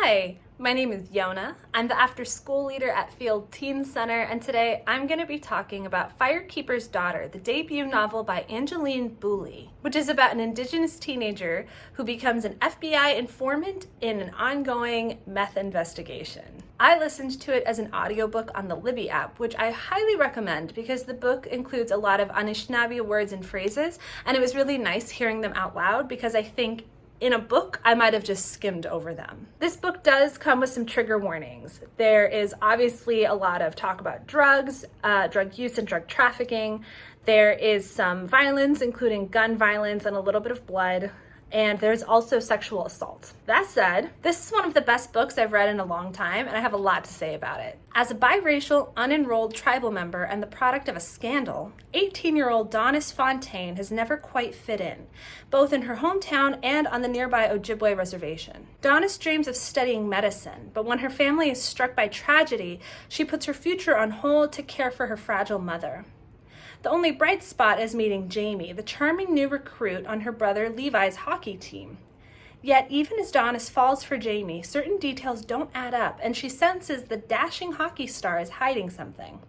Hi, my name is Yona. I'm the after school leader at Field Teen Center, and today I'm going to be talking about Firekeeper's Daughter, the debut novel by Angeline Boulley, which is about an Indigenous teenager who becomes an FBI informant in an ongoing meth investigation. I listened to it as an audiobook on the Libby app, which I highly recommend because the book includes a lot of Anishinaabe words and phrases, and it was really nice hearing them out loud because I think in a book, I might have just skimmed over them. This book does come with some trigger warnings. There is obviously a lot of talk about drugs, drug use and drug trafficking. There is some violence, including gun violence and a little bit of blood. And there's also sexual assault. That said, this is one of the best books I've read in a long time, and I have a lot to say about it. As a biracial, unenrolled tribal member and the product of a scandal, 18-year-old Daunis Fontaine has never quite fit in, both in her hometown and on the nearby Ojibwe reservation. Daunis dreams of studying medicine, but when her family is struck by tragedy, she puts her future on hold to care for her fragile mother. The only bright spot is meeting Jamie, the charming new recruit on her brother Levi's hockey team. Yet, even as Daunis falls for Jamie, certain details don't add up, and she senses the dashing hockey star is hiding something.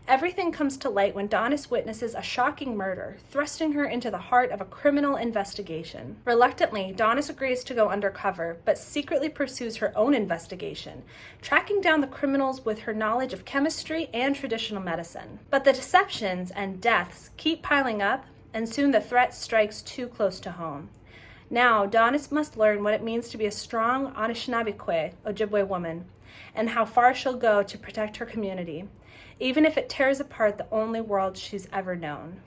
Everything comes to light when Daunis witnesses a shocking murder, thrusting her into the heart of a criminal investigation. Reluctantly, Daunis agrees to go undercover, but secretly pursues her own investigation, tracking down the criminals with her knowledge of chemistry and traditional medicine. But the deceptions and deaths keep piling up, and soon the threat strikes too close to home. Now, Daunis must learn what it means to be a strong Anishinaabe Ojibwe woman, and how far she'll go to protect her community, even if it tears apart the only world she's ever known.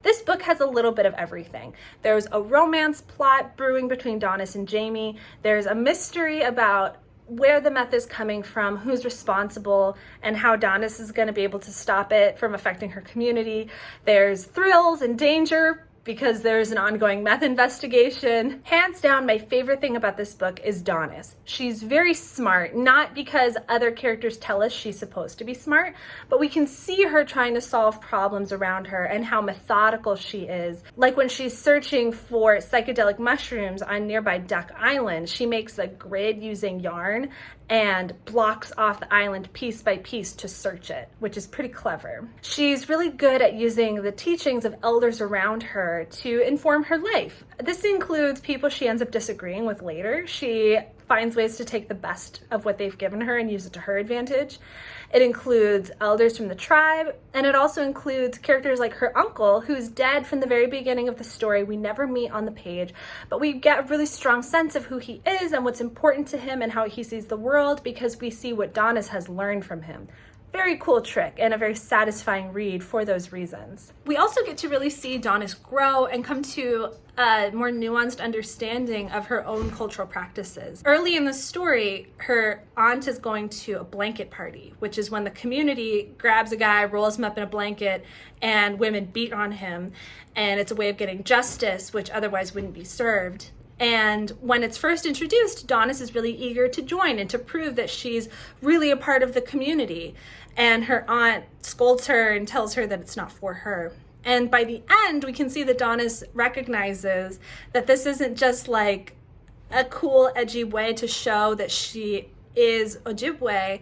This book has a little bit of everything. There's a romance plot brewing between Daunis and Jamie. There's a mystery about where the meth is coming from, who's responsible, and how Daunis is going to be able to stop it from affecting her community. There's thrills and danger, because there's an ongoing meth investigation. Hands down, my favorite thing about this book is Daunis. She's very smart, not because other characters tell us she's supposed to be smart, but we can see her trying to solve problems around her and how methodical she is. Like when she's searching for psychedelic mushrooms on nearby Duck Island, she makes a grid using yarn and blocks off the island piece by piece to search it, which is pretty clever. She's really good at using the teachings of elders around her to inform her life. This includes people she ends up disagreeing with later. She finds ways to take the best of what they've given her and use it to her advantage. It includes elders from the tribe, and it also includes characters like her uncle, who's dead from the very beginning of the story. We never meet on the page, but we get a really strong sense of who he is and what's important to him and how he sees the world because we see what Daunis has learned from him. Very cool trick and a very satisfying read for those reasons. We also get to really see Daunis grow and come to a more nuanced understanding of her own cultural practices. Early in the story, her aunt is going to a blanket party, which is when the community grabs a guy, rolls him up in a blanket, and women beat on him. And it's a way of getting justice, which otherwise wouldn't be served. And when it's first introduced, Daunis is really eager to join and to prove that she's really a part of the community. And her aunt scolds her and tells her that it's not for her. And by the end, we can see that Daunis recognizes that this isn't just like a cool, edgy way to show that she is Ojibwe,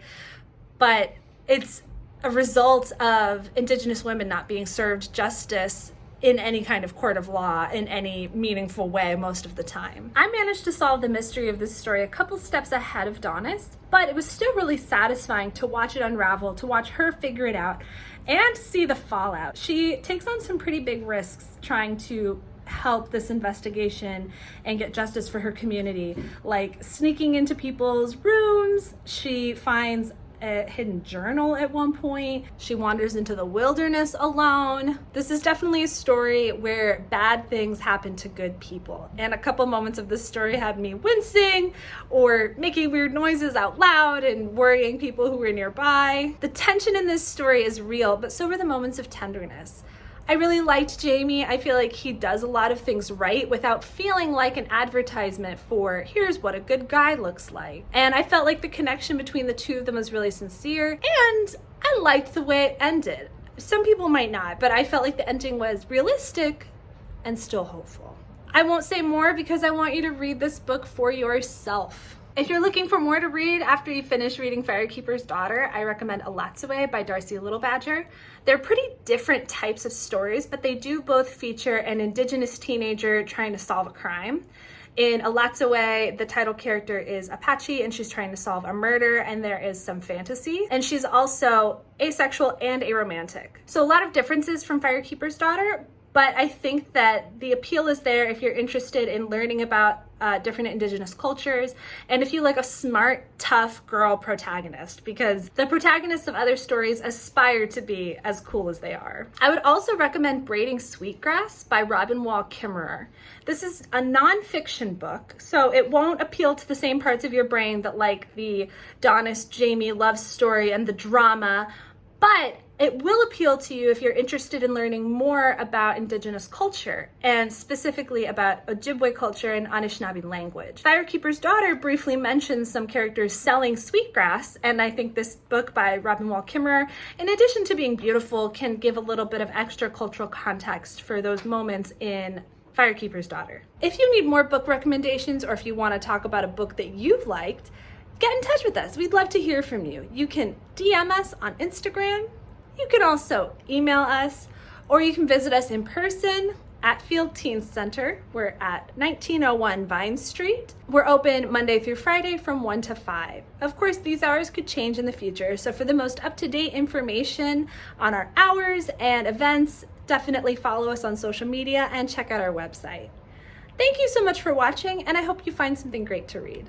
but it's a result of Indigenous women not being served justice in any kind of court of law in any meaningful way most of the time. I managed to solve the mystery of this story a couple steps ahead of Daunis, but it was still really satisfying to watch it unravel, to watch her figure it out, and see the fallout. She takes on some pretty big risks trying to help this investigation and get justice for her community, like sneaking into people's rooms. She finds a hidden journal at one point. She wanders into the wilderness alone. This is definitely a story where bad things happen to good people. And a couple moments of this story had me wincing or making weird noises out loud and worrying people who were nearby. The tension in this story is real, but so are the moments of tenderness. I really liked Jamie. I feel like he does a lot of things right without feeling like an advertisement for here's what a good guy looks like. And I felt like the connection between the two of them was really sincere, and I liked the way it ended. Some people might not, but I felt like the ending was realistic and still hopeful. I won't say more because I want you to read this book for yourself. If you're looking for more to read after you finish reading Firekeeper's Daughter, I recommend Away by Darcy Littlebadger. They're pretty different types of stories, but they do both feature an Indigenous teenager trying to solve a crime. In Away, the title character is Apache and she's trying to solve a murder, and there is some fantasy. And she's also asexual and aromantic. So a lot of differences from Firekeeper's Daughter, but I think that the appeal is there if you're interested in learning about different Indigenous cultures, and if you like a smart, tough girl protagonist, because the protagonists of other stories aspire to be as cool as they are. I would also recommend Braiding Sweetgrass by Robin Wall Kimmerer. This is a nonfiction book, so it won't appeal to the same parts of your brain that like the Daunis Jamie love story and the drama, but it will appeal to you if you're interested in learning more about Indigenous culture, and specifically about Ojibwe culture and Anishinaabe language. Firekeeper's Daughter briefly mentions some characters selling sweetgrass, and I think this book by Robin Wall Kimmerer, in addition to being beautiful, can give a little bit of extra cultural context for those moments in Firekeeper's Daughter. If you need more book recommendations, or if you want to talk about a book that you've liked, get in touch with us. We'd love to hear from you. You can DM us on Instagram. You can also email us, or you can visit us in person at Field Teen Center. We're at 1901 Vine Street. We're open Monday through Friday from 1 to 5. Of course, these hours could change in the future, so for the most up-to-date information on our hours and events, definitely follow us on social media and check out our website. Thank you so much for watching, and I hope you find something great to read.